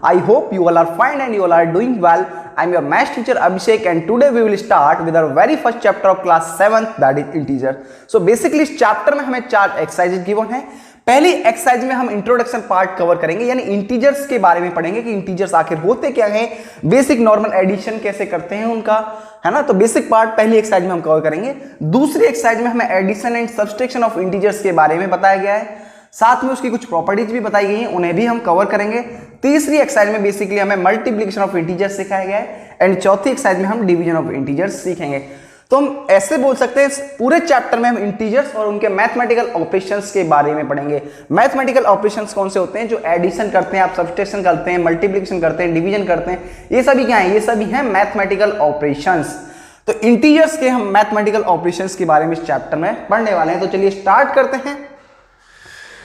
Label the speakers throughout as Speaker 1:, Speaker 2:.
Speaker 1: I hope you all are fine and you all are doing well. I am your math teacher Abhishek and today we will start with our very first chapter of class 7th, that is integer. So basically इस chapter में हमें 4 exercises given है। पहली exercise में हम introduction part cover करेंगे, यानी integers के बारे में पढ़ेंगे कि इंटीजर्स आखिर होते क्या हैं, बेसिक नॉर्मल एडिशन कैसे करते हैं उनका, है ना। तो बेसिक पार्ट पहली एक्सरसाइज में हम कवर करेंगे। दूसरी एक्सरसाइज में हमें addition and subtraction of integers के बारे में बताया गया है, साथ में उसकी कुछ प्रॉपर्टीज भी बताई गई हैं, उन्हें भी हम कवर करेंगे। तीसरी एक्सरसाइज में बेसिकली हमें मल्टीप्लिकेशन ऑफ इंटीजर्स सिखाया गया है एंड चौथी एक्सरसाइज में हम डिवीजन ऑफ इंटीजर्स सीखेंगे। तो हम ऐसे बोल सकते हैं पूरे चैप्टर में हम इंटीजर्स और उनके मैथमेटिकल ऑपरेशंस के बारे में पढ़ेंगे। मैथमेटिकल ऑपरेशंस कौन से होते हैं? जो एडिशन करते हैं, आप सब्सट्रैक्शन करते हैं, मल्टीप्लिकेशन करते हैं, डिवीजन करते हैं, ये सभी क्या है? ये सभी हैं मैथमेटिकल ऑपरेशंस। तो इंटीजर्स के हम मैथमेटिकल ऑपरेशंस के बारे में इस चैप्टर में पढ़ने वाले हैं। तो चलिए स्टार्ट करते हैं।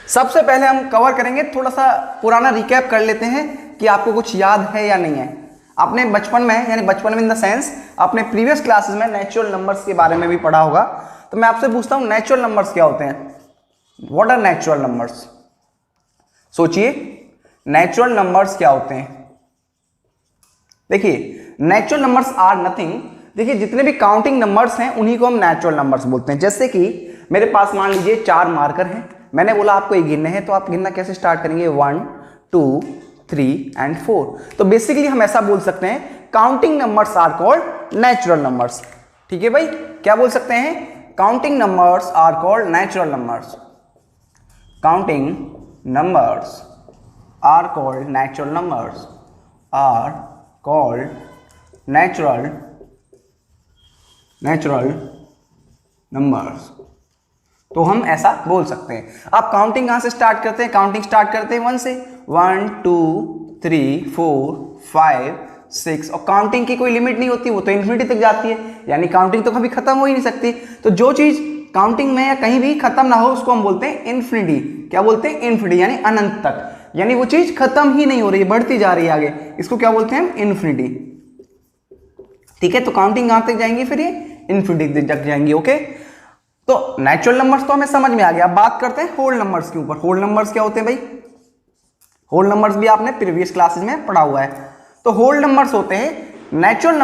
Speaker 1: सबसे पहले हम कवर करेंगे, थोड़ा सा पुराना रिकैप कर लेते हैं कि आपको कुछ याद है या नहीं है। आपने बचपन में, यानी बचपन में इन द सेंस आपने प्रीवियस क्लासेस में नेचुरल नंबर्स के बारे में भी पढ़ा होगा। तो मैं आपसे पूछता हूं नेचुरल नंबर्स क्या होते हैं? What are natural numbers? सोचिए, नेचुरल नंबर्स क्या होते हैं? देखिए, नेचुरल नंबर्स आर नथिंग। देखिए, जितने भी काउंटिंग नंबर्स हैं उन्हीं को हम नेचुरल नंबर्स बोलते हैं। जैसे कि मेरे पास मान लीजिए 4 मार्कर हैं, मैंने बोला आपको ये गिनने हैं, तो आप गिनना कैसे स्टार्ट करेंगे? 1 2 3 एंड 4। तो बेसिकली हम ऐसा बोल सकते हैं counting numbers are called natural numbers. ठीक है भाई, क्या बोल सकते हैं? Counting numbers are called natural numbers. Counting numbers are called natural numbers, are called natural numbers. तो हम ऐसा बोल सकते हैं। आप काउंटिंग कहां से स्टार्ट करते हैं? काउंटिंग स्टार्ट करते हैं 1 से। 1 2 3 4 5 6, और काउंटिंग की कोई लिमिट नहीं होती, वो तो इन्फिनिटी तक जाती है, यानी काउंटिंग तो कभी खत्म हो ही नहीं सकती। तो जो चीज काउंटिंग में या कहीं भी खत्म ना हो उसको हम बोलते हैं इन्फिनिटी। क्या बोलते हैं? इन्फिनिटी, यानी अनंत तक, यानी वो चीज खत्म ही नहीं हो रही है, बढ़ती जा रही है आगे, इसको क्या बोलते हैं हम? इन्फिनिटी। ठीक है, तो काउंटिंग कहां तक जाएंगी? फिर ये इन्फिनिटी तक जाएंगी। ओके, तो नेचुरल नंबर्स तो हमें समझ में आ गया। अब बात करते हैं होल नंबर्स के ऊपर। होल नंबर्स क्या होते हैं भाई? होल नंबर्स भी आपने प्रीवियस क्लासेस में पढ़ा हुआ है। तो होल नंबर्स होते हैं natural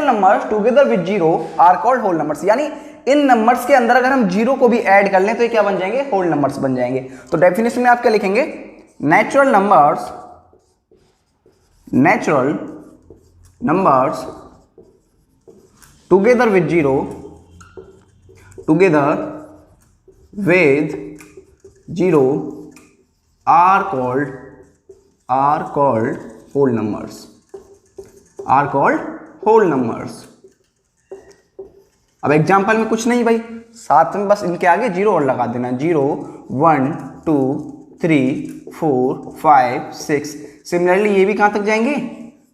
Speaker 1: numbers together with zero are called whole numbers. यानी इन नंबर्स के अंदर अगर हम जीरो को भी ऐड कर लें तो ये क्या बन जाएंगे? होल नंबर्स बन जाएंगे। तो डेफिनेशन में आप क्या लिखेंगे? Natural numbers together with zero are called whole numbers। अब एग्जांपल में कुछ नहीं भाई, साथ में बस इनके आगे जीरो और लगा देना। 0 1 2 3 4 5 6। सिमिलरली ये भी कहां तक जाएंगे?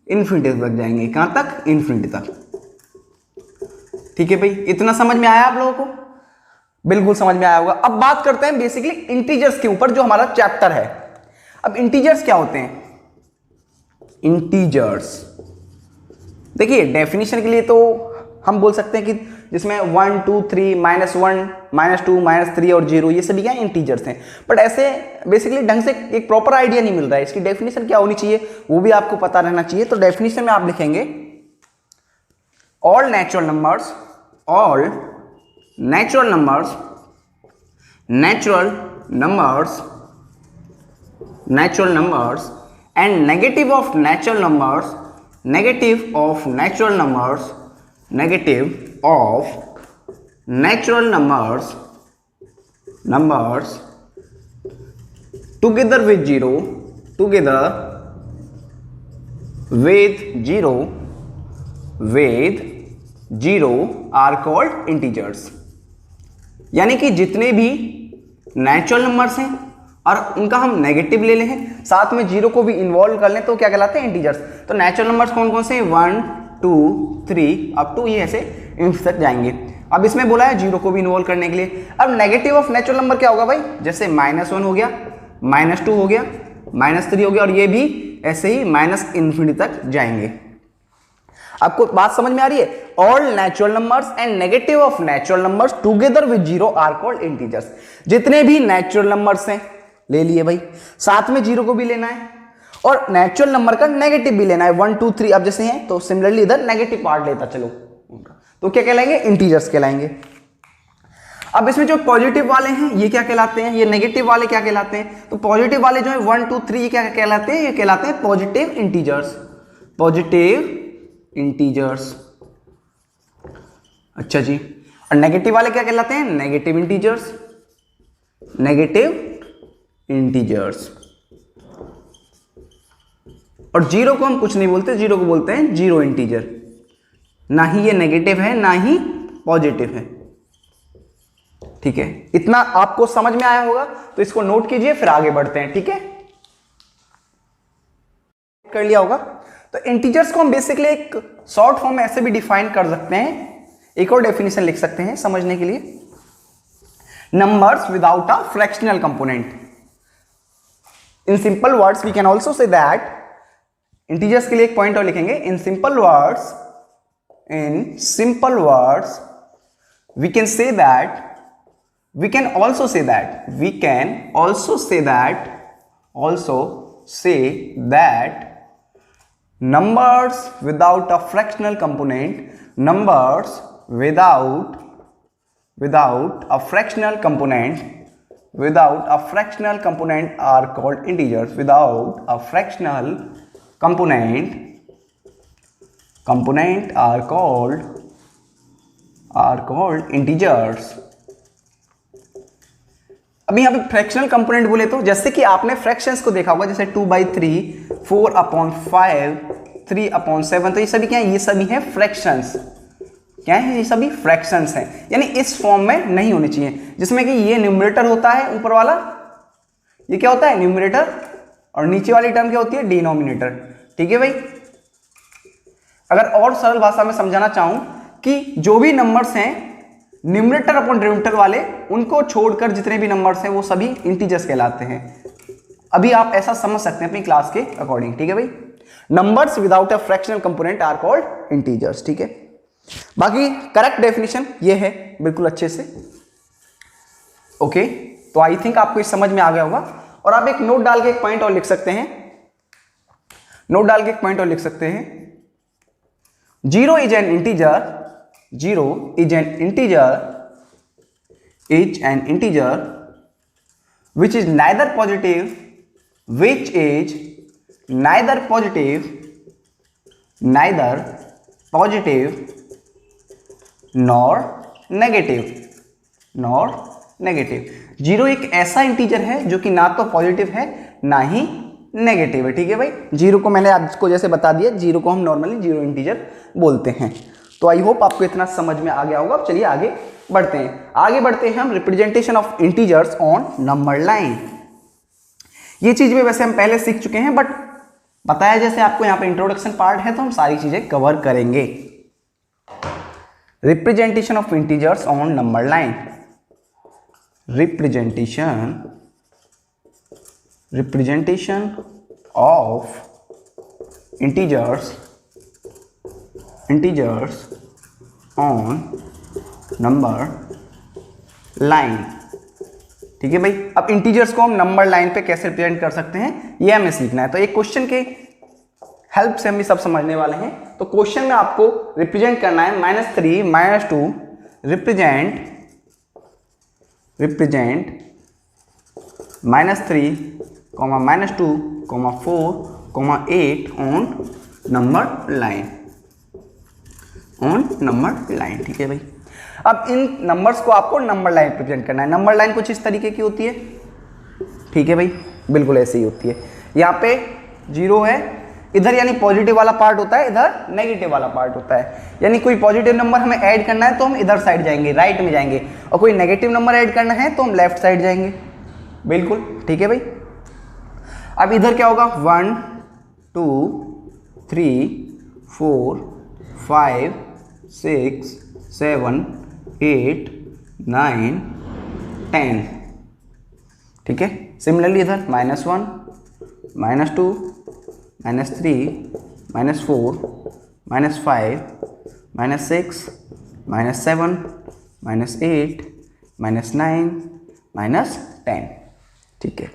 Speaker 1: इन्फिनिटी तक जाएंगे। कहां तक? इन्फिनिटी तक। ठीक है भाई, इतना समझ में आया आप लोगों को? बिल्कुल समझ में आया होगा। अब बात करते हैं बेसिकली इंटीजर्स के ऊपर, जो हमारा चैप्टर है। अब इंटीजर्स क्या होते हैं? इंटीजर्स देखिए, डेफिनेशन के लिए तो हम बोल सकते हैं कि जिसमें 1 2 3 -1 -2 -3 और 0, ये सभी क्या इंटीजर्स हैं। बट ऐसे बेसिकली ढंग से एक प्रॉपर आइडिया नहीं मिल रहा है। इसकी डेफिनेशन क्या होनी चाहिए वो भी आपको पता रहना चाहिए। तो डेफिनेशन में आप लिखेंगे all natural numbers and negative of natural numbers together with zero are called integers। यानी कि जितने भी नेचुरल नंबर्स हैं और उनका हम नेगेटिव ले लें, साथ में जीरो को भी इन्वॉल्व कर लें, तो क्या कहलाते हैं? इंटीजर्स। तो नेचुरल नंबर्स कौन कौन से? 1 2 3 अप टू ये ऐसे इंफ तक जाएंगे। अब इसमें बोला है जीरो को भी इन्वॉल्व करने के लिए। अब नेगेटिव ऑफ नेचुरल नंबर क्या होगा भाई? जैसे -1 हो गया, -2 हो गया, -3 हो गया, और ये भी ऐसे ही -इन्फिनिटी तक जाएंगे। आपको बात समझ में आ रही है? All natural numbers and negative of natural numbers together with zero are called integers. जितने भी नेचुरल नंबर्स हैं ले लिए भाई, साथ में जीरो को भी लेना है, और नेचुरल नंबर का नेगेटिव भी लेना है, 1 2 3 अब जैसे हैं तो सिमिलरली इधर नेगेटिव पार्ट लेता चलो, तो क्या कहलाएंगे, इंटीजर्स कहलाएंगे। अब इसमें जो पॉजिटिव वाले हैं ये क्या कहलाते हैं, ये नेगेटिव वाले क्या कहलाते हैं, तो पॉजिटिव वाले जो है 1 2 3 ये क्या कहलाते हैं, ये कहलाते हैं पॉजिटिव इंटीजर्स, पॉजिटिव इंटीजर्स। अच्छा जी, और नेगेटिव वाले क्या कहलाते हैं, नेगेटिव इंटीजर्स, नेगेटिव इंटीजर्स। और जीरो को हम कुछ नहीं बोलते, जीरो को बोलते हैं जीरो इंटीजर, ना ही ये नेगेटिव है ना ही पॉजिटिव है। ठीक है, इतना आपको समझ में आया होगा, तो इसको नोट कीजिए, फिर आगे बढ़ते हैं। ठीक है, कर लिया होगा। तो इंटीजर्स को हम बेसिकली एक शॉर्ट फॉर्म में ऐसे भी डिफाइन कर सकते हैं, एक और डेफिनेशन लिख सकते हैं समझने के लिए, numbers without a fractional component. In simple words we can also say that, integers के लिए एक पॉइंट और लिखेंगे, in simple words we can say that, we can also say that numbers without a fractional component, numbers without a fractional component are called integers, without a fractional component are called integers। अब यहाँ पे fractional component बोले तो जैसे कि आपने fractions को देखा होगा, जैसे 2/3, 4/5, 3/7, तो ये सभी क्या है, ये सभी हैं फ्रैक्शंस। क्या है, ये सभी फ्रैक्शंस हैं, यानी इस फॉर्म में नहीं होनी चाहिए, जिसमें कि ये न्यूमरेटर होता है, ऊपर वाला ये क्या होता है, न्यूमरेटर, और नीचे वाली टर्म क्या होती है, डिनोमिनेटर। ठीक है भाई, अगर और सरल भाषा में समझाना चाहूं कि जो भी नंबर्स हैं न्यूमरेटर अपॉन डिनोमिनेटर वाले, उनको छोड़कर जितने भी नंबर्स हैं वो सभी इंटीजर्स कहलाते हैं। अभी आप ऐसा समझ सकते हैं अपनी क्लास के अकॉर्डिंग। ठीक है भाई, numbers without a fractional component are called integers. ठीक है, बाकी करेक्ट डेफिनेशन ये है बिल्कुल अच्छे से। ओके, तो आई थिंक आपको इस समझ में आ गया होगा। और आप एक नोट डाल के एक पॉइंट और लिख सकते हैं, zero is an integer, zero is an integer which is neither positive nor negative। Zero एक ऐसा इंटीजर है जो कि ना तो पॉजिटिव है ना ही नेगेटिव है। ठीक है भाई, जीरो को मैंने आपको जैसे बता दिया, जीरो को हम नॉर्मली जीरो इंटीजर बोलते हैं। तो आई होप आपको इतना समझ में आ गया होगा। अब चलिए आगे बढ़ते हैं हम representation of integers on number line. ये चीज भी वैसे हम पहले सीख चुके हैं, बट बताया जैसे आपको यहाँ पे इंट्रोडक्शन पार्ट है तो हम सारी चीजें कवर करेंगे। Representation of integers on number line, representation of integers on number line. ठीक है भाई, अब इंटीजर्स को हम नंबर लाइन पे कैसे रिप्रेजेंट कर सकते हैं ये हमें सीखना है। तो एक क्वेश्चन के हेल्प से हम ये सब समझने वाले हैं। तो क्वेश्चन में आपको रिप्रेजेंट करना है -3, -2, रिप्रेजेंट -3, -2, 4, 8 ऑन नंबर लाइन। ठीक है भाई, अब इन नंबर्स को आपको नंबर लाइन रिप्रेजेंट करना है। नंबर लाइन कुछ इस तरीके की होती है। ठीक है भाई, बिल्कुल ऐसे ही होती है। यहाँ पे जीरो है, इधर यानी पॉजिटिव वाला पार्ट होता है, इधर नेगेटिव वाला पार्ट होता है। यानी कोई पॉजिटिव नंबर हमें ऐड करना है तो हम इधर साइड जाएंगे, राइट में जाएंगे, और कोई नेगेटिव नंबर ऐड करना है तो हम लेफ्ट साइड जाएंगे। बिल्कुल ठीक है भाई। अब इधर क्या होगा, 1 2 3 4 5 6 7 8 9 10। ठीक है, सिमिलरली इधर -1 -2 -3 -4 -5 -6 -7 -8 -9 -10। ठीक है,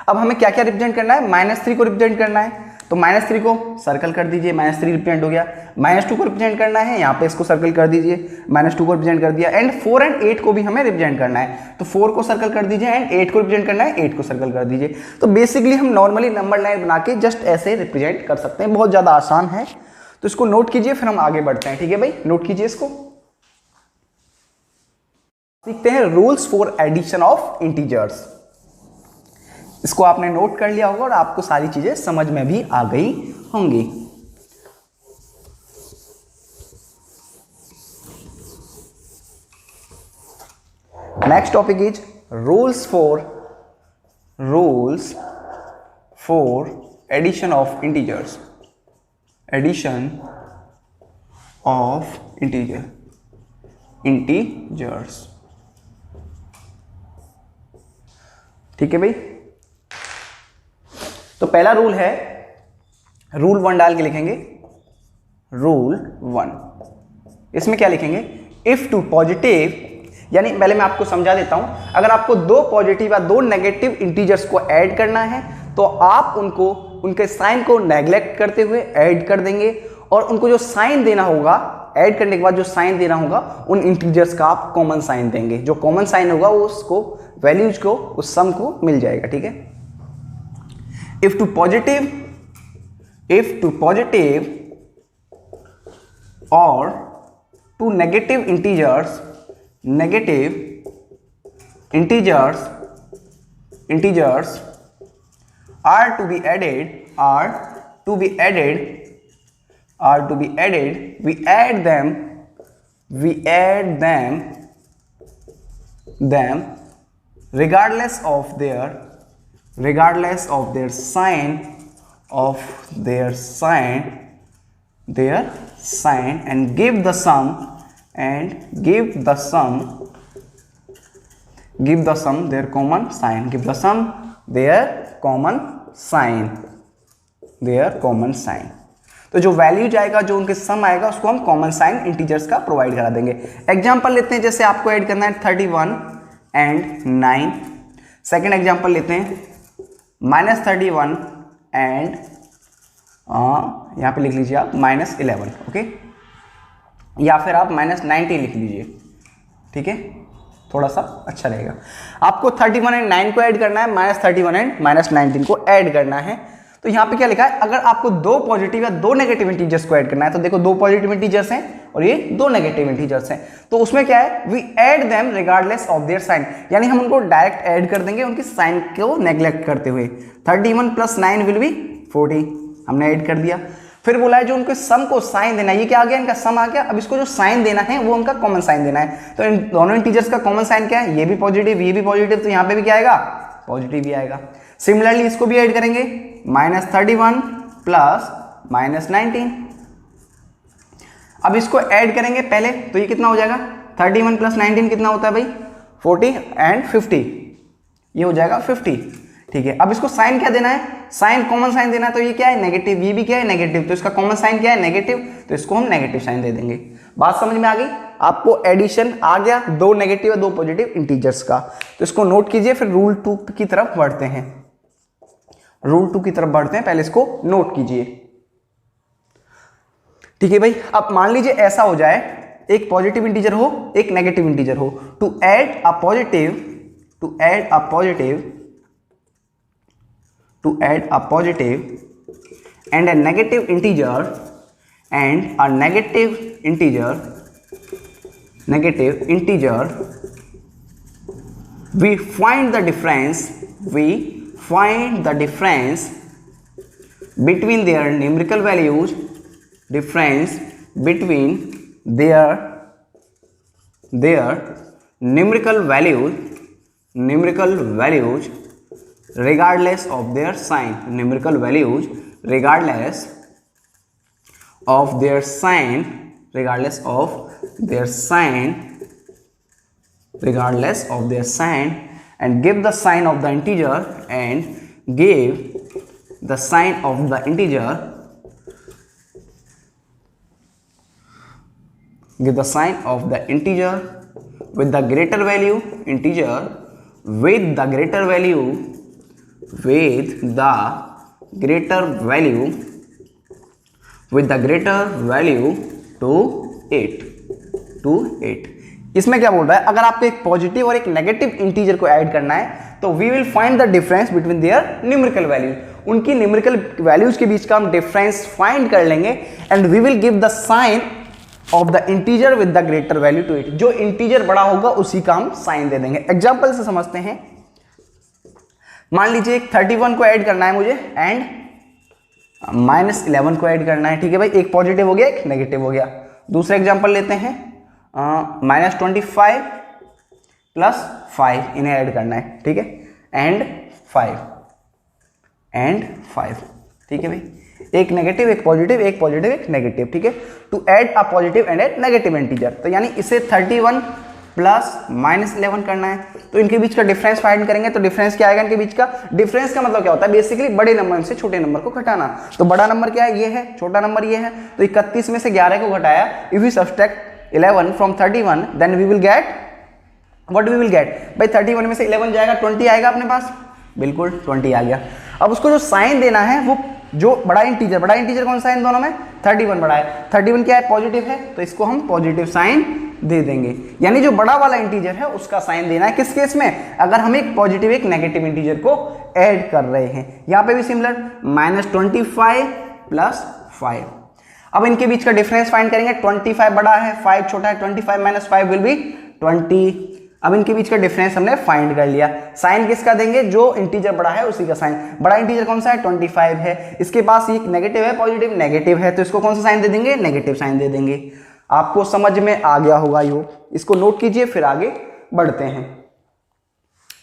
Speaker 1: अब हमें क्या क्या रिप्रेजेंट करना है, -3 को रिप्रेजेंट करना है, तो -3 को सर्कल कर दीजिए, -3 रिप्रेजेंट हो गया। -2 को रिप्रेजेंट करना है, यहाँ पे इसको सर्कल कर दीजिए, -2 को रिप्रेजेंट कर दिया। एंड 4 एंड 8 को भी हमें रिप्रेजेंट करना है, तो 4 को सर्कल कर दीजिए एंड 8 को रिप्रेजेंट करना है, 8 को सर्कल कर दीजिए। तो बेसिकली हम नॉर्मली नंबर लाइन बना के जस्ट ऐसे रिप्रेजेंट कर सकते हैं, बहुत ज़्यादा आसान है। तो इसको नोट कीजिए, फिर हम आगे बढ़ते हैं। ठीक है भाई, नोट कीजिए इसको। सीखते हैं rules for addition of integers. इसको आपने नोट कर लिया होगा और आपको सारी चीजें समझ में भी आ गई होंगी। Next topic is rules for addition of integers. Addition of integers. ठीक है भाई, तो पहला रूल है, रूल 1 डाल के लिखेंगे, रूल 1। इसमें क्या लिखेंगे, इफ टू पॉजिटिव, यानी पहले मैं आपको समझा देता हूं, अगर आपको 2 पॉजिटिव या 2 नेगेटिव इंटीजर्स को ऐड करना है तो आप उनको उनके साइन को नेग्लेक्ट करते हुए ऐड कर देंगे, और उनको जो साइन देना होगा, ऐड करने के बाद जो साइन देना होगा, उन इंटीजर्स का आप कॉमन साइन देंगे। जो कॉमन साइन होगा वो उसको वैल्यूज को, उस सम को मिल जाएगा। ठीक है, if to positive or two negative integers are to be added, we add them regardless of their sign and give the sum their common sign। तो जो वैल्यू जाएगा, जो उनके सम आएगा, उसको हम कॉमन साइन इंटीजर्स का प्रोवाइड करा देंगे। एग्जांपल लेते हैं, जैसे आपको ऐड करना है 31 एंड 9। सेकेंड एग्जांपल लेते हैं -31 एंड यहाँ पे लिख लीजिए आप -11, ओके, या फिर आप -19 लिख लीजिए। ठीक है, थोड़ा सा अच्छा रहेगा। आपको 31 एंड 9 को ऐड करना है, -31 एंड -19 को ऐड करना है। तो यहाँ पे क्या लिखा है, अगर आपको 2 पॉजिटिव या 2 नेगेटिव इंटीजर्स को ऐड करना है, तो देखो 2 पॉजिटिव इंटीजर्स हैं और ये 2 नेगेटिव इंटीजर्स हैं, तो उसमें क्या है, we add them regardless of their sign, यानी हम उनको डायरेक्ट ऐड कर देंगे उनकी साइन को नेग्लेक्ट करते हुए। 31 + 9 विल बी 40, हमने ऐड कर दिया। फिर बोला है जो उनके सम को साइन देना है, ये क्या आ गया, इनका सम आ गया। अब इसको जो साइन देना है वो उनका कॉमन साइन देना है। तो इन दोनों इंटीजर्स का कॉमन साइन क्या है, ये भी पॉजिटिव, ये भी पॉजिटिव, तो यहाँ पे भी क्या आएगा, पॉजिटिव ही आएगा। सिमिलरली इसको भी ऐड करेंगे, -31 + -19। अब इसको ऐड करेंगे पहले, तो ये कितना हो जाएगा, 31 + 19 कितना होता है भाई, 40 एंड 50, ये हो जाएगा 50। ठीक है, अब इसको साइन क्या देना है, साइन कॉमन साइन देना है, तो ये क्या है, नेगेटिव, ये भी क्या है, नेगेटिव, तो इसका कॉमन साइन क्या है, नेगेटिव, तो इसको हम नेगेटिव साइन दे देंगे। बात समझ में आ गई आपको, एडिशन आ गया 2 नेगेटिव और 2 पॉजिटिव इंटीजर्स का। तो इसको नोट कीजिए, फिर रूल 2 की तरफ बढ़ते हैं। रूल 2 की तरफ बढ़ते हैं, पहले इसको नोट कीजिए। ठीक है भाई, अब मान लीजिए ऐसा हो जाए, एक पॉजिटिव इंटीजर हो, एक नेगेटिव इंटीजर हो, to add a positive and a negative integer we find the difference between their numerical values, numerical values regardless of their sign, regardless of their sign and give the sign of the integer with the greater value with the greater value to 8। इसमें क्या बोल रहा है, अगर आपको एक positive और एक नेगेटिव इंटीजर को ऐड करना है तो we will find the difference between their numerical value. उनकी न्यूमेरिकल वैल्यूज के बीच का हम डिफरेंस फाइंड कर लेंगे and we will give the sign of the integer with the greater value to 8। जो इंटीजर बड़ा होगा उसी का हम साइन दे देंगे। एग्जाम्पल से समझते हैं। मान लीजिए 31 को ऐड करना है मुझे एंड -11 को ऐड करना है। ठीक है भाई, एक पॉजिटिव हो गया एक नेगेटिव हो गया। दूसरा एग्जाम्पल लेते हैं, -25 + 5 इन्हें ऐड करना है। ठीक है, एंड 5 ठीक है भाई, एक नेगेटिव एक पॉजिटिव एक नेगेटिव। ठीक है, to add a positive and a negative integer. तो यानी इसे 31 प्लस -11 करना है, तो इनके बीच का डिफरेंस फाइंड करेंगे। तो डिफरेंस क्या आएगा इनके बीच का? डिफरेंस का मतलब क्या होता है? बेसिकली बड़े नंबर से छोटे नंबर को घटाना। तो बड़ा नंबर क्या है? ये है, छोटा नंबर ये है। तो 31 में से 11 को घटाया, if we subtract 11 from 31 then we will get what we will get भाई 31 में से 11 जाएगा 20 आएगा अपने पास, बिल्कुल 20 आ गया। अब उसको जो साइन देना है वो जो बड़ा इंटीजर कौन सा है इन दोनों में? 31 बड़ा है। 31 क्या है? पॉजिटिव है, तो इसको हम पॉजिटिव साइन दे देंगे। यानी जो बड़ा वाला इंटीजर है उसका साइन देना है किस केस में? अगर हम एक पॉजिटिव एक नेगेटिव इंटीजर को ऐड कर रहे हैं। यहां पे भी सिमिलर, -25 + 5। अब इनके बीच का डिफरेंस फाइंड करेंगे। 25 बड़ा है 5 छोटा है, 25 - 5 विल बी 20। अब इनके बीच का डिफरेंस हमने फाइंड कर लिया। साइन किसका देंगे? जो इंटीजर बड़ा है उसी का साइन। बड़ा इंटीजर कौन सा है? 25 है। इसके पास एक नेगेटिव है, पॉजिटिव नेगेटिव है, तो इसको कौन सा साइन दे देंगे? नेगेटिव साइन दे देंगे। आपको समझ में आ गया होगा यो, इसको नोट कीजिए, फिर आगे बढ़ते हैं।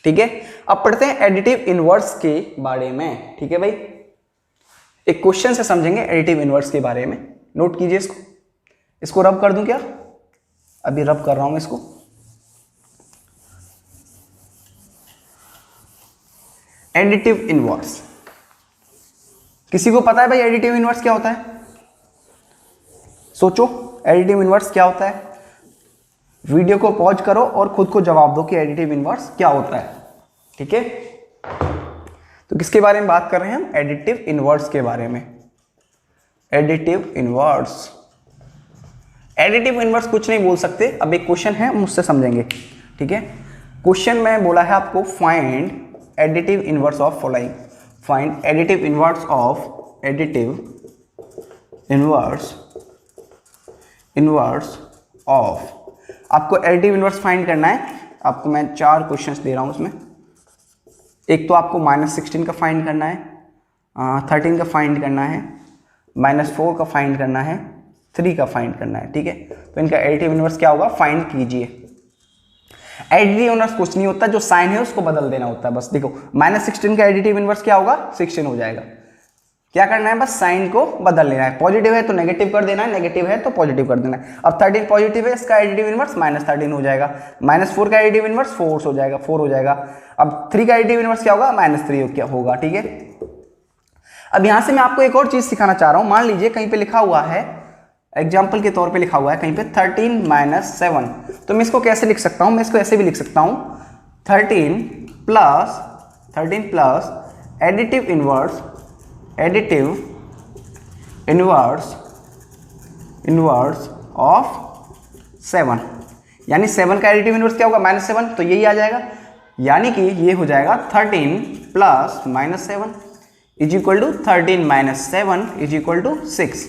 Speaker 1: ठीक है, अब पढ़ते हैं एडिटिव इनवर्स के बारे में। ठीक है भाई, एक क्वेश्चन से समझेंगे एडिटिव इनवर्स के बारे में। नोट कीजिए इसको रब कर दूं क्या? अभी रब कर रहा हूं इसको। एडिटिव इनवर्स, किसी को पता है भाई एडिटिव इनवर्स क्या होता है? सोचो, एडिटिव इनवर्स क्या होता है? वीडियो को पॉज करो और खुद को जवाब दो कि एडिटिव इनवर्स क्या होता है। ठीक है, तो किसके बारे में बात कर रहे हैं हम? एडिटिव इनवर्स के बारे में। एडिटिव इनवर्स कुछ नहीं बोल सकते। अब एक क्वेश्चन है, मुझसे समझेंगे। ठीक है, क्वेश्चन में बोला है आपको find additive inverse of following. Find additive inverse of आपको एडिटिव इनवर्स फाइंड करना है। आपको मैं 4 क्वेश्चंस दे रहा हूं उसमें। एक तो आपको -16 का फाइंड करना है, 13 का फाइंड करना है, -4 का फाइंड करना है, 3 का फाइंड करना है। ठीक है, तो इनका एडिटिव इनवर्स क्या होगा? फाइंड कीजिए। एडिटिव इनवर्स कुछ नहीं होता, जो साइन है उसको बदल देना होता है बस। देखो -16 का एडिटिव इनवर्स क्या होगा? 16 हो जाएगा। क्या करना है? बस साइन को बदल लेना है। पॉजिटिव है तो नेगेटिव कर देना है, नेगेटिव है तो पॉजिटिव कर देना है। अब 13 पॉजिटिव है, इसका एडिटिव इनवर्स -13 हो जाएगा। -4 का एडिटिव इनवर्स 4 हो जाएगा, 4 हो जाएगा। अब 3 का एडिटिव इनवर्स क्या होगा? -3 क्या होगा। ठीक है, अब यहां से मैं आपको एक और चीज सिखाना चाह रहा हूं। मान लीजिए कहीं पे लिखा हुआ है, एग्जाम्पल के तौर पे लिखा हुआ है कहीं पे 13 - 7, तो मैं इसको कैसे लिख सकता हूं? मैं इसको ऐसे भी लिख सकता हूं, 13 प्लस एडिटिव इनवर्स ऑफ 7। यानी 7 का एडिटिव इनवर्स क्या होगा? -7, तो यही आ जाएगा। यानी कि ये हो जाएगा 13 + -7 = 13 - 7 = 6।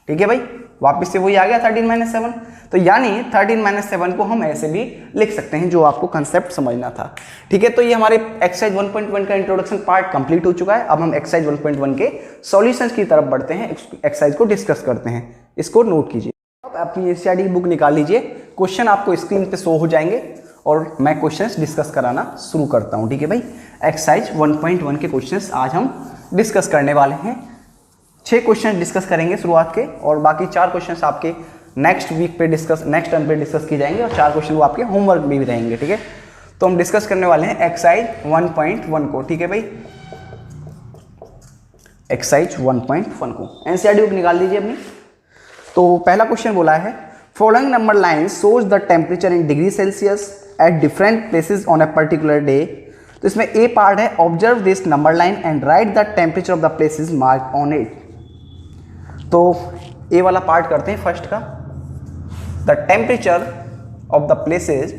Speaker 1: ठीक है भाई, वापस से वही आ गया 13 - 7। तो यानी 13 - 7 को हम ऐसे भी लिख सकते हैं, जो आपको कंसेप्ट समझना था। ठीक है, तो ये हमारे एक्सरसाइज 1.1 का इंट्रोडक्शन पार्ट कंप्लीट हो चुका है। अब हम एक्सरसाइज 1.1 के सॉल्यूशंस की तरफ बढ़ते हैं, एक्सरसाइज को डिस्कस करते हैं। इसको नोट कीजिए। अब अपनी एनसीईआरटी की बुक निकाल लीजिए, क्वेश्चन आपको स्क्रीन पे शो हो जाएंगे और मैं क्वेश्चंस डिस्कस कराना शुरू करता हूँ। ठीक है भाई, एक्सरसाइज 1.1 के क्वेश्चंस आज हम डिस्कस करने वाले हैं। 6 क्वेश्चन डिस्कस करेंगे शुरुआत के, और बाकी 4 क्वेश्चन आपके नेक्स्ट वीक पे नेक्स्ट टर्म पे डिस्कस किए जाएंगे, और 4 क्वेश्चन वो आपके होमवर्क भी रहेंगे। ठीक है, तो हम डिस्कस करने वाले हैं एक्सरसाइज 1.1 को। ठीक है भाई, एक्सरसाइज 1.1 को एनसीईआरटी बुक निकाल लीजिए अपनी। तो पहला क्वेश्चन बोला है, following number line shows the temperature in degree Celsius at different places on a particular day. तो इसमें ए पार्ट है, observe this number line and right the temperature of the places marked on it. तो ए वाला part करते हैं first का, the temperature of the places,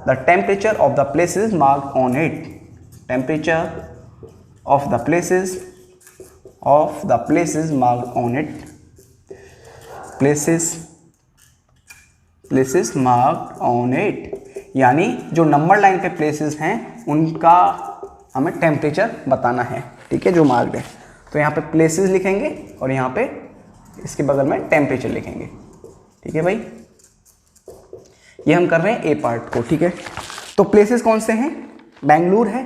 Speaker 1: the temperature of the places marked on it, temperature of the places marked on it, places marked on it, यानी जो number line पे places हैं उनका हमें टेम्परेचर बताना है, ठीक है, जो मार्क्ड है। तो यहाँ पे प्लेसेस लिखेंगे और यहाँ पे इसके बगल में टेम्परेचर लिखेंगे, ठीक है भाई। ये हम कर रहे हैं ए पार्ट को, ठीक है। तो प्लेसेस कौन से हैं? बेंगलुरु है,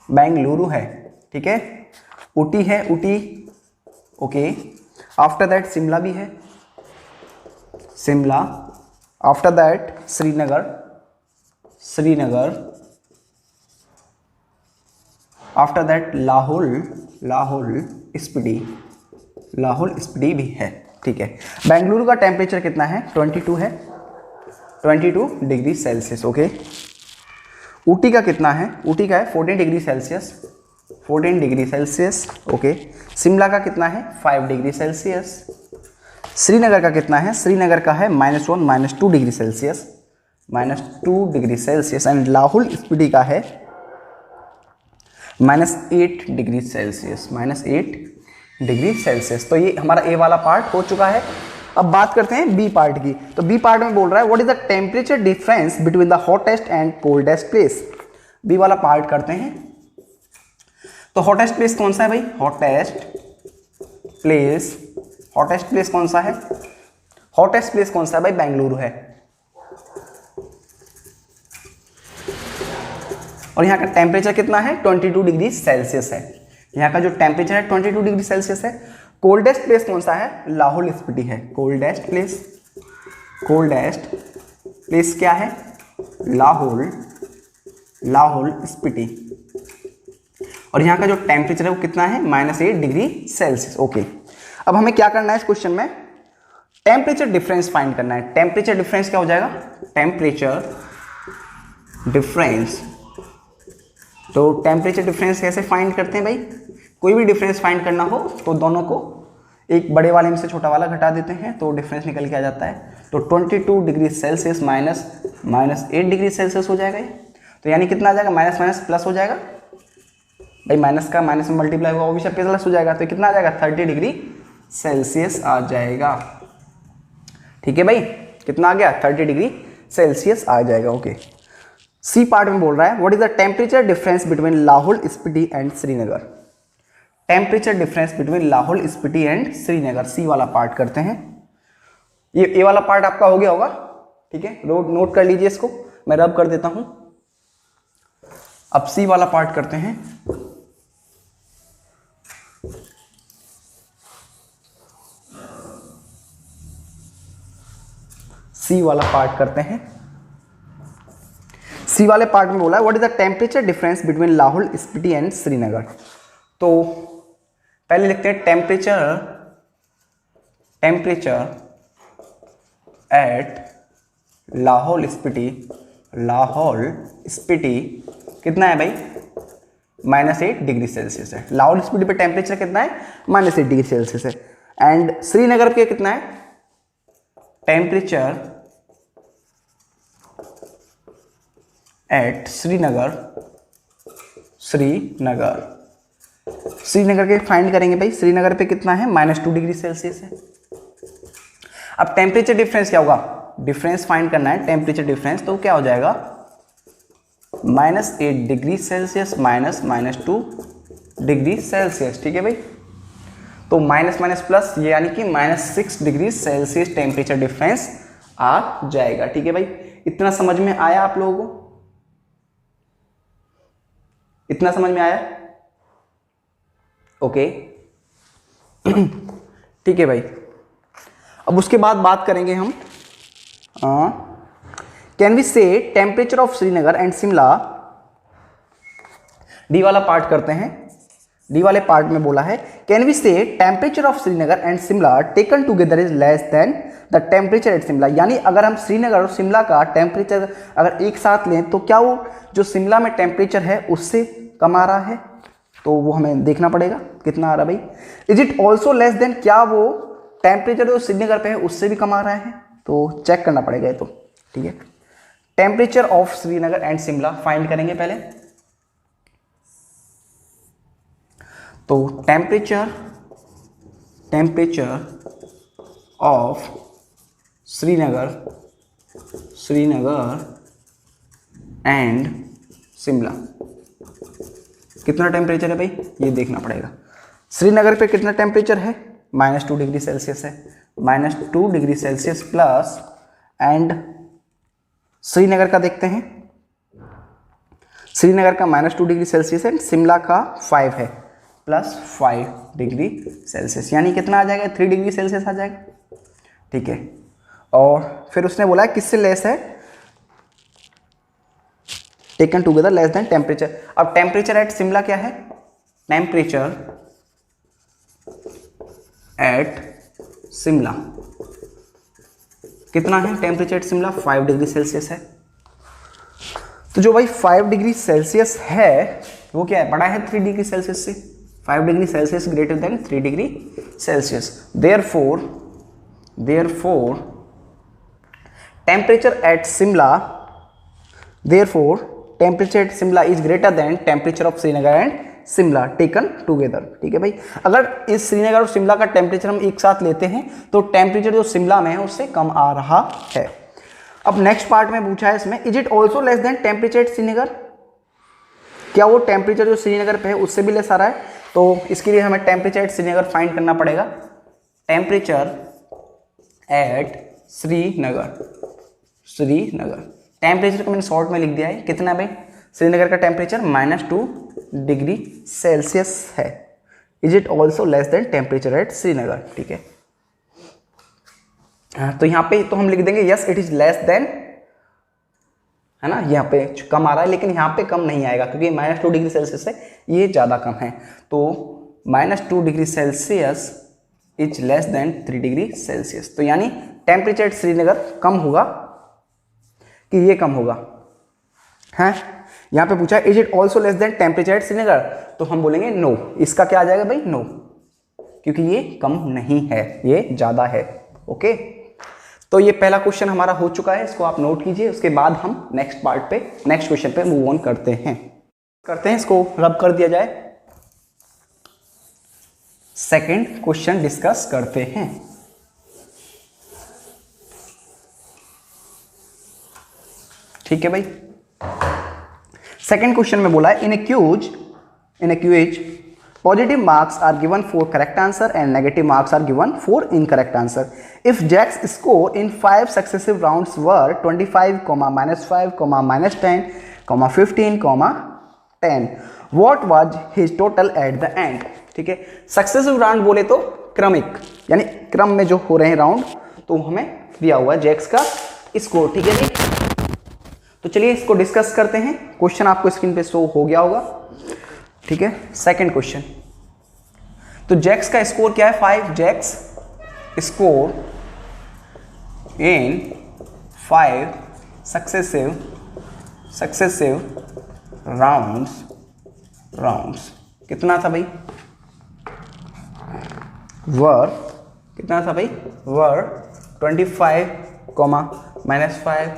Speaker 1: बेंगलुरु है, ठीक है। ऊटी है, Ooty, okay. After that Shimla भी है, Shimla. After that Srinagar, Srinagar. After that Lahaul, Lahaul Spiti, Lahaul Spiti भी है, ठीक है। बेंगलुरु का टेम्परेचर कितना है? 22 है, 22 डिग्री सेल्सियस, ओके। ऊटी का कितना है? ऊटी का है 14 degree Celsius, 14 degree Celsius, okay. Shimla का कितना है? 5 डिग्री सेल्सियस। श्रीनगर का कितना है? श्रीनगर का है -1 -2 degree Celsius, -2 degree Celsius. And Lahaul Spiti का है -8 डिग्री सेल्सियस, -8 डिग्री सेल्सियस। तो ये हमारा ए वाला पार्ट हो चुका है। अब बात करते हैं बी पार्ट की। तो बी पार्ट में बोल रहा है what is the temperature difference between the hottest and coldest place. B वाला पार्ट करते हैं। तो हॉटेस्ट प्लेस कौन सा है भाई? हॉटेस्ट प्लेस कौन सा है? हॉटेस्ट प्लेस कौन सा है भाई? बेंगलुरु है। और यहाँ का टेम्परेचर कितना है? 22 डिग्री सेल्सियस है। यहाँ का जो टेम्परेचर है 22 डिग्री सेल्सियस है। कोल्डेस्ट प्लेस कौन सा है? लाहौल स्पीति है। कोल्डेस्ट प्लेस क्या है? लाहौल स्पीति। और यहाँ का जो टेम्परेचर है वो कितना है? -8 डिग्री सेल्सियस, ओके। अब हमें क्या करना है इस क्वेश्चन में? टेम्परेचर डिफरेंस फाइंड करना है। टेम्परेचर डिफरेंस क्या हो जाएगा? Temperature difference. तो टेम्परेचर डिफरेंस कैसे फाइंड करते हैं भाई? कोई भी डिफरेंस फाइंड करना हो तो दोनों को एक बड़े वाले में से छोटा वाला घटा देते हैं तो डिफरेंस निकल के आ जाता है। तो 22 डिग्री सेल्सियस -8 डिग्री सेल्सियस हो जाएगा ये। तो यानी कितना आ जाएगा? माइनस माइनस प्लस हो जाएगा भाई, माइनस का माइनस में मल्टीप्लाई होगा वो भी सब प्लस हो जाएगा। तो कितना आ जाएगा? 30 डिग्री सेल्सियस आ जाएगा, ठीक है भाई। कितना आ गया? 30 डिग्री सेल्सियस आ जाएगा, ओके। सी पार्ट में बोल रहा है what is the temperature difference between Lahaul Spiti and Srinagar. Temperature difference between Lahaul Spiti and Srinagar, C वाला पार्ट करते हैं। ये ए वाला पार्ट आपका हो गया होगा, ठीक है। नोट कर लीजिए इसको, मैं रब कर देता हूं। अब सी वाला पार्ट करते हैं। सी वाला पार्ट करते हैं। सी वाले पार्ट में बोला है what is the temperature difference between Lahaul Spiti and Srinagar. तो पहले लिखते हैं टेम्परेचर एट लाहौल स्पीति कितना है भाई? -8 डिग्री सेल्सियस है। लाहौल स्पीति पे टेम्परेचर कितना है? -8 डिग्री सेल्सियस है। एंड श्रीनगर पे कितना है? टेम्परेचर एट श्रीनगर के फाइंड करेंगे भाई। श्रीनगर पे कितना है? -2 डिग्री सेल्सियस है। अब टेम्परेचर डिफरेंस क्या होगा? डिफरेंस फाइंड करना है, टेम्परेचर डिफरेंस। तो क्या हो जाएगा? -8 डिग्री सेल्सियस -2 डिग्री सेल्सियस, ठीक है भाई। तो माइनस माइनस प्लस, ये यानी कि -6 डिग्री सेल्सियस टेम्परेचर डिफरेंस आ जाएगा, ठीक है भाई। इतना समझ में आया आप लोगों को? इतना समझ में आया? ओके, ठीक है भाई। अब उसके बाद बात करेंगे हम कैन वी से temperature of Srinagar and Shimla. D वाला पार्ट करते हैं। डी वाले पार्ट में बोला है कैन वी से temperature of Srinagar and Shimla taken together is less than the temperature at Shimla, यानी अगर हम श्रीनगर और शिमला का टेम्परेचर अगर एक साथ लें तो क्या वो जो शिमला में टेम्परेचर है उससे कम आ रहा है, तो वो हमें देखना पड़ेगा कितना आ रहा है भाई। Is it also less than, क्या वो टेम्परेचर जो श्रीनगर पे है उससे भी कम आ रहा है, तो चेक करना पड़ेगा ये तो, ठीक है। Temperature of Srinagar and Shimla find करेंगे पहले, तो temperature of Srinagar and Shimla, कितना टेम्परेचर है भाई ये देखना पड़ेगा। श्रीनगर पे कितना टेम्परेचर है, -2 डिग्री सेल्सियस है, -2 degree Celsius plus, and Srinagar का देखते हैं, श्रीनगर का -2 डिग्री सेल्सियस है, शिमला का 5 है, +5 डिग्री सेल्सियस, यानी कितना आ जाएगा 3 डिग्री सेल्सियस आ जाएगा, ठीक है। और फिर उसने बोला है किससे लेस है, taken together less than temperature. अब टेम्परेचर एट शिमला क्या है, टेम्परेचर एट शिमला कितना है, temperature at Shimla 5 degree Celsius है। तो जो भाई 5 डिग्री सेल्सियस है वो क्या है, बड़ा है 3 डिग्री सेल्सियस से, 5 degree Celsius greater than 3 degree Celsius. Therefore temperature at Shimla is greater than temperature of Srinagar and Shimla taken together, ठीक है भाई। अगर इस श्रीनगर और शिमला का टेम्परेचर हम एक साथ लेते हैं तो टेम्परेचर जो शिमला में है उससे कम आ रहा है। अब नेक्स्ट पार्ट में पूछा है इसमें, is it also less than temperature at Srinagar, क्या वो टेम्परेचर जो श्रीनगर पे है उससे भी लेस आ रहा है, तो इसके लिए हमें टेम्परेचर एट श्रीनगर फाइंड करना पड़ेगा। टेम्परेचर एट श्रीनगर टेम्परेचर को मैंने शॉर्ट में लिख दिया है, कितना है भाई, श्रीनगर का टेम्परेचर -2 डिग्री सेल्सियस है। Is it also less than temperature at Srinagar, ठीक है। तो यहाँ पे तो हम लिख देंगे yes it is less than, है ना, यहाँ पे कम आ रहा है लेकिन यहाँ पे कम नहीं आएगा क्योंकि -2 डिग्री सेल्सियस है, ये ज़्यादा कम है, तो -2 degree Celsius is less than 3 degree Celsius. तो यानी टेम्परेचर एट श्रीनगर कम होगा कि ये कम होगा, है। यहाँ पे पूछा is it also less than temperature at Srinagar, तो हम बोलेंगे नो, इसका क्या आ जाएगा भाई, नो, क्योंकि ये कम नहीं है, ये ज़्यादा है, ओके। तो ये पहला क्वेश्चन हमारा हो चुका है, इसको आप नोट कीजिए, उसके बाद हम नेक्स्ट क्वेश्चन पे मूव ऑन करते हैं, इसको रब कर दिया जाए, सेकंड क्वेश्चन डिस्कस करते हैं। ठीक है भाई, सेकंड क्वेश्चन में बोला है in a quiz positive marks are given for correct answer and negative marks are given for incorrect answer. If Jack's score in 5 successive rounds were 25, -5, -10, 15, 10, what was his total at the end. ठीक है, successive round बोले तो क्रमिक, यानी क्रम में जो हो रहे हैं राउंड, तो हमें दिया हुआ है जैक्स का स्कोर। ठीक है जी, तो चलिए इसको डिस्कस करते हैं। क्वेश्चन आपको स्क्रीन पे शो हो गया होगा। ठीक है, सेकंड क्वेश्चन, तो जैक्स का स्कोर क्या है 5। Jack's score in 5 successive rounds कितना था भाई, वर 25, -5,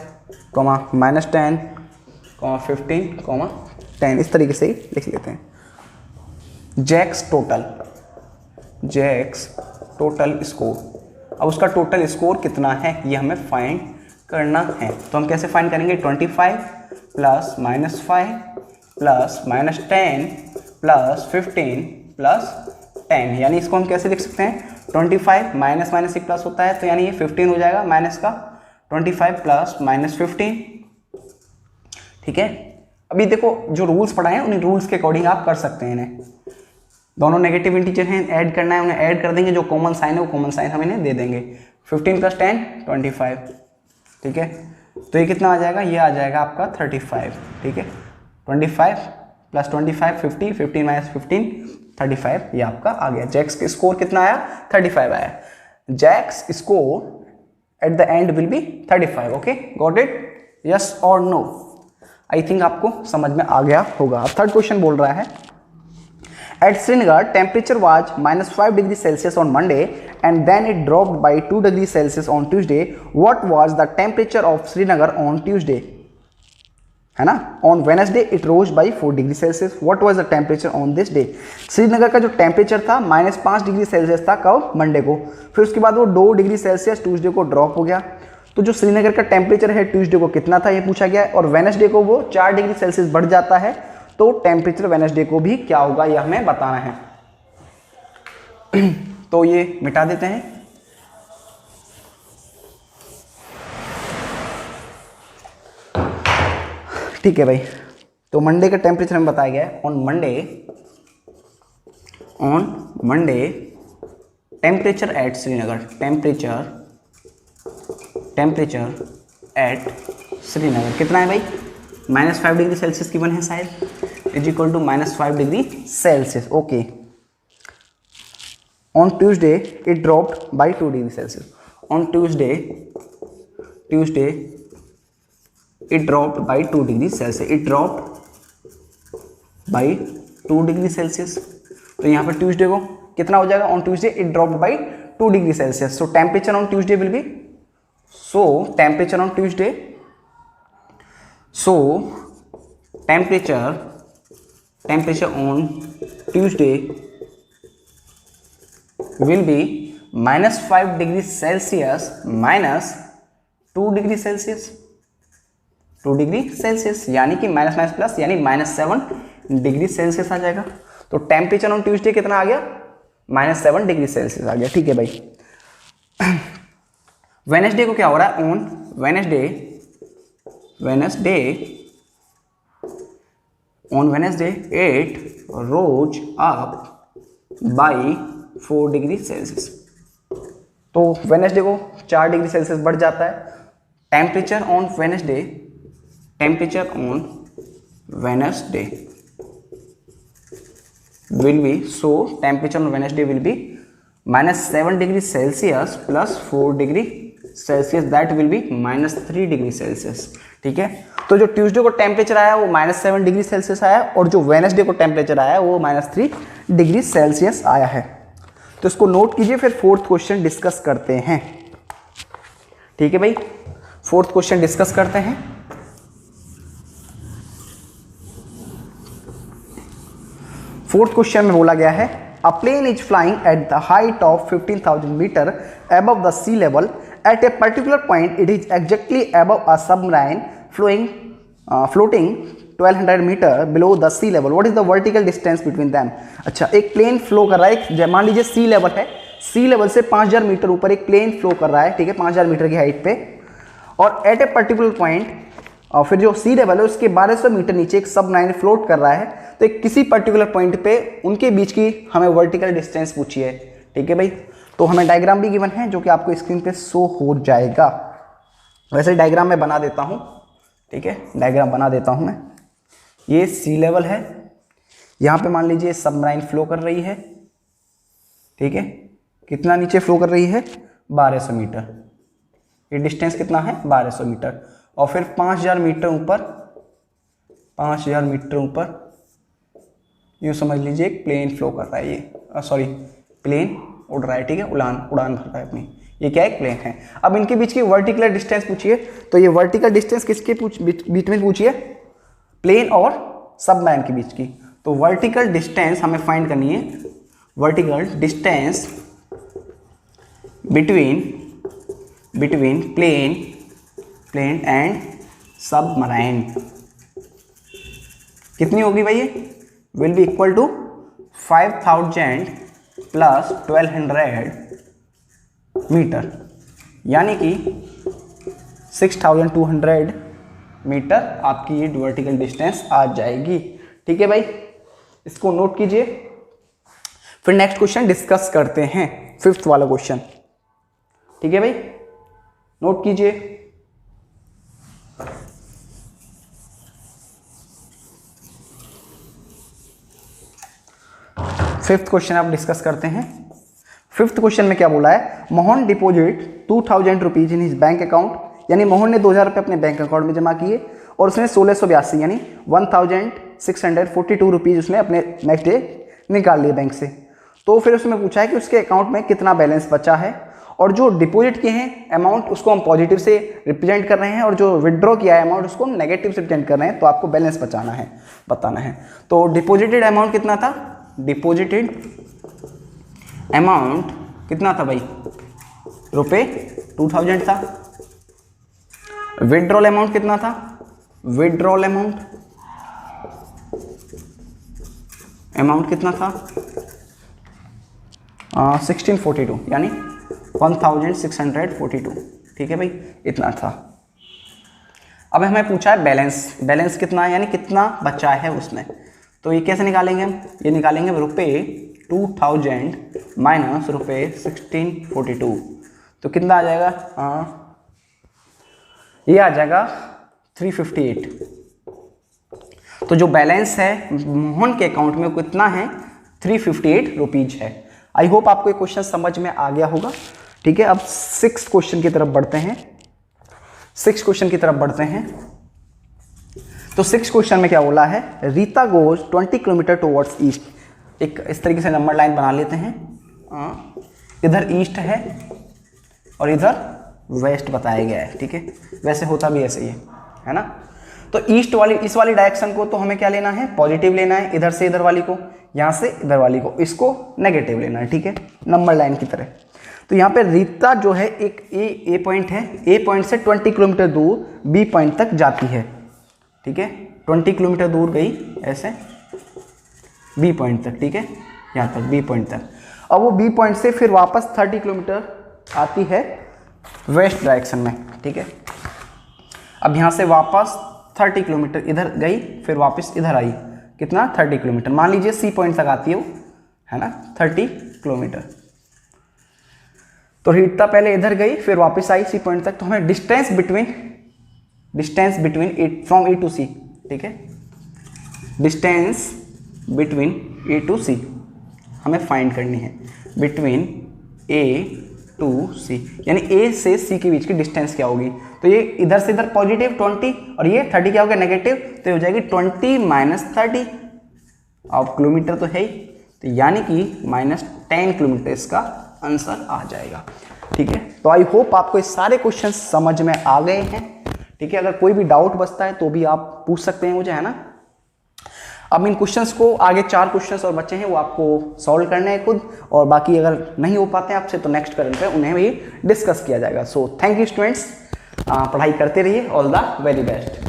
Speaker 1: -10, 15, 10, इस तरीके से ही लिख लेते हैं। जैक्स टोटल स्कोर, अब उसका टोटल स्कोर कितना है ये हमें फाइंड करना है। तो हम कैसे फाइंड करेंगे, 25 प्लस -5 प्लस -10 प्लस 15 प्लस 10, यानी इसको हम कैसे लिख सकते हैं, 25 माइनस एक प्लस होता है, तो यानी ये 15 हो जाएगा माइनस का 25 प्लस -15। ठीक है, अभी देखो जो रूल्स पढ़ाए हैं उन्हीं रूल्स के अकॉर्डिंग आप कर सकते हैं इन्हें। दोनों नेगेटिव इंटीजर हैं, ऐड करना है, उन्हें ऐड कर देंगे, जो कॉमन साइन है वो कॉमन साइन हम इन्हें दे देंगे। 15 प्लस 10 25। ठीक है, तो ये कितना आ जाएगा, ये आ जाएगा आपका 35। ठीक है, 25 प्लस 25, 50, 15 माइनस 15, 35, ये आपका आ गया। जैक्स का स्कोर कितना आया? 35 आया। Jack's score at the end will be 35। Okay, got it? Yes और नो? आई थिंक आपको समझ में आ गया होगा। अब थर्ड क्वेश्चन बोल रहा है, at Srinagar temperature was -5 degree Celsius on Monday and then it dropped by 2 degrees Celsius on Tuesday. What was the temperature of Srinagar on Tuesday? है ना? On Wednesday it rose by 4 degrees Celsius. What was the temperature on this day? Srinagar का जो temperature था -5 degree Celsius था कब? Monday को। फिर उसके बाद वो 2 डिग्री सेल्सियस ट्यूसडे को ड्रॉप हो गया। तो जो श्रीनगर का टेम्परेचर है ट्यूसडे को कितना था ये पूछा गया है, और वेडनेसडे को वो 4 डिग्री सेल्सियस बढ़ जाता है। तो टेम्परेचर वेडनेसडे को भी क्या होगा यह हमें बताना है। तो ये मिटा देते हैं। ठीक है भाई, तो मंडे का टेम्परेचर हमें बताया गया है। On Monday temperature at Srinagar, temperature at Srinagar कितना है भाई? -5 डिग्री सेल्सियस की वन है शायद, is equal to -5 degree Celsius. Okay, on Tuesday it dropped by 2 degree Celsius. On Tuesday it dropped by 2 degree Celsius. It dropped by 2 degree Celsius. तो यहाँ पर Tuesday को कितना हो जाएगा? on Tuesday it dropped by 2 degree Celsius. So temperature on Tuesday will be, temperature on Tuesday on Tuesday will be -5 degree Celsius minus 2 degree Celsius, 2 degree Celsius, यानी कि minus minus plus, यानी -7 degree Celsius आ जाएगा। तो temperature on Tuesday कितना आ गया? -7 degree Celsius आ गया। ठीक है भाई। वेडनेसडे को क्या हो रहा है? On Wednesday it rose up by 4 degree Celsius. तो वेडनेसडे को 4 डिग्री सेल्सियस बढ़ जाता है। Temperature on Wednesday will be, temperature on Wednesday will be -7 degree Celsius plus 4 degree Celsius, that will be -3 degree Celsius. ठीक है, तो जो Tuesday को टेम्परेचर आया वो -7 डिग्री सेल्सियस आया, और जो वेडनेसडे को टेम्परेचर आया वो -3 डिग्री सेल्सियस आया है। तो इसको नोट कीजिए, फिर फोर्थ क्वेश्चन डिस्कस करते हैं। ठीक है भाई, फोर्थ क्वेश्चन डिस्कस करते हैं। फोर्थ क्वेश्चन में बोला गया है, a plane is flying at the height of 15,000 metre above the sea level, at a particular point it is exactly above a submarine floating 1200 metre below the sea level. What is the vertical distance between them? अच्छा, एक plane flow कर रहा है, मान लीजिए सी level है, सी level से 5000 metre ऊपर एक प्लेन फ्लो कर रहा है। ठीक है, 5000 मीटर की हाइट पे, और एट ए पर्टिकुलर पॉइंट, और फिर जो सी लेवल है उसके 1200 मीटर नीचे एक सबमराइन फ्लोट कर रहा है। तो एक किसी पर्टिकुलर पॉइंट पे उनके बीच की हमें वर्टिकल डिस्टेंस पूछी है। ठीक है भाई, तो हमें डायग्राम भी गिवन है जो कि आपको स्क्रीन पे शो हो जाएगा। वैसे डायग्राम मैं बना देता हूँ। ठीक है, डायग्राम बना देता हूँ मैं। ये सी लेवल है, यहाँ पे मान लीजिए सबमराइन फ्लो कर रही है। ठीक है, कितना नीचे फ्लो कर रही है? 1200 मीटर। ये डिस्टेंस कितना है? 1200 मीटर। और फिर 5000 मीटर ऊपर यूँ समझ लीजिए एक प्लेन फ्लो कर रहा है, ये प्लेन उड़ रहा है। ठीक है, उड़ान भर रहा है अपनी। ये क्या है? प्लेन है। अब इनके बीच की वर्टिकल डिस्टेंस पूछिए, तो ये वर्टिकल डिस्टेंस किसके बीच में पूछिए? प्लेन और सबमराइन के बीच की। तो वर्टिकल डिस्टेंस हमें फाइंड करनी है, vertical distance between plane and submarine कितनी होगी भाई? ये will be equal to 5000 plus 1200 metre, यानी कि 6200 मीटर आपकी ये वर्टिकल डिस्टेंस आ जाएगी। ठीक है भाई, इसको नोट कीजिए। फिर नेक्स्ट क्वेश्चन डिस्कस करते हैं, फिफ्थ वाला क्वेश्चन। ठीक है भाई, नोट कीजिए। फिफ्थ क्वेश्चन आप डिस्कस करते हैं। फिफ्थ क्वेश्चन में क्या बोला है, Mohan deposit 2000 rupees in his bank account, यानी मोहन ने 2000 रुपये अपने बैंक अकाउंट में जमा किए और उसने 1682 यानी 1642 रुपीज उसने अपने नेक्स्ट डे निकाल लिए बैंक से। तो फिर उसमें पूछा है कि उसके अकाउंट में कितना बैलेंस बचा है, और जो डिपॉजिट किए हैं अमाउंट उसको हम पॉजिटिव से रिप्रेजेंट कर रहे हैं और जो विड्रॉ किया है अमाउंट उसको हम नेगेटिव से रिप्रेजेंट कर रहे हैं। तो आपको बैलेंस बताना है। तो डिपॉजिटेड अमाउंट कितना था, डिपॉजिटेड अमाउंट कितना था भाई, रुपए 2000 था। विड्रॉल अमाउंट कितना था, विड्रॉल अमाउंट कितना था 1642 यानी 1642, ठीक है भाई, इतना था। अब हमें पूछा है बैलेंस कितना है, यानी कितना बचा है उसमें। तो ये कैसे निकालेंगे हम, ये निकालेंगे रुपए 2000 माइनस रुपए 1642, तो कितना आ जाएगा, ये आ जाएगा 358। तो जो बैलेंस है मोहन के अकाउंट में कितना है, 358 रुपीज है। आई होप आपको ये क्वेश्चन समझ में आ गया होगा, ठीक है। अब सिक्स क्वेश्चन की तरफ बढ़ते हैं। तो सिक्स क्वेश्चन में क्या बोला है, Rita goes 20 kilometre towards east. एक इस तरीके से नंबर लाइन बना लेते हैं, इधर ईस्ट है और इधर वेस्ट बताया गया है, ठीक है। वैसे होता भी ऐसे ही है ना। तो ईस्ट वाली इस वाली डायरेक्शन को तो हमें क्या लेना है, पॉजिटिव लेना है, इधर से इधर वाली को, यहाँ से इधर वाली को, इसको नेगेटिव लेना है, ठीक है, नंबर लाइन की तरह। तो यहाँ पे रीता जो है एक ए पॉइंट है, ए पॉइंट से 20 किलोमीटर दूर बी पॉइंट तक जाती है, ठीक है। 20 किलोमीटर दूर गई ऐसे बी पॉइंट तक, ठीक है, यहाँ तक बी पॉइंट तक। अब वो बी पॉइंट से फिर वापस 30 किलोमीटर आती है वेस्ट डायरेक्शन में, ठीक है। अब यहाँ से वापस 30 किलोमीटर इधर गई, फिर वापस इधर आई, कितना 30 किलोमीटर, मान लीजिए सी पॉइंट तक आती है वो, है ना, 30 किलोमीटर। तो रीता पहले इधर गई फिर वापस आई सी पॉइंट तक। तो हमें distance between from A to C, ठीक है, distance between A to C हमें फाइंड करनी है, बिटवीन ए टू सी, यानी ए से सी के बीच की डिस्टेंस क्या होगी। तो ये इधर से इधर पॉजिटिव 20 और ये 30 क्या हो गया नेगेटिव, तो हो जाएगी 20 माइनस 30। अब किलोमीटर तो है ही, तो यानी कि -10 किलोमीटर इसका आंसर आ जाएगा, ठीक है। तो आई होप आपको ये सारे क्वेश्चन समझ में आ गए हैं, ठीक है। अगर कोई भी डाउट बचता है तो भी आप पूछ सकते हैं मुझे, है ना। अब इन क्वेश्चंस को आगे 4 क्वेश्चंस और बचे हैं वो आपको सॉल्व करने हैं खुद, और बाकी अगर नहीं हो पाते हैं आपसे तो नेक्स्ट करंट पे उन्हें भी डिस्कस किया जाएगा। सो थैंक यू स्टूडेंट्स, पढ़ाई करते रहिए, ऑल द वेरी बेस्ट।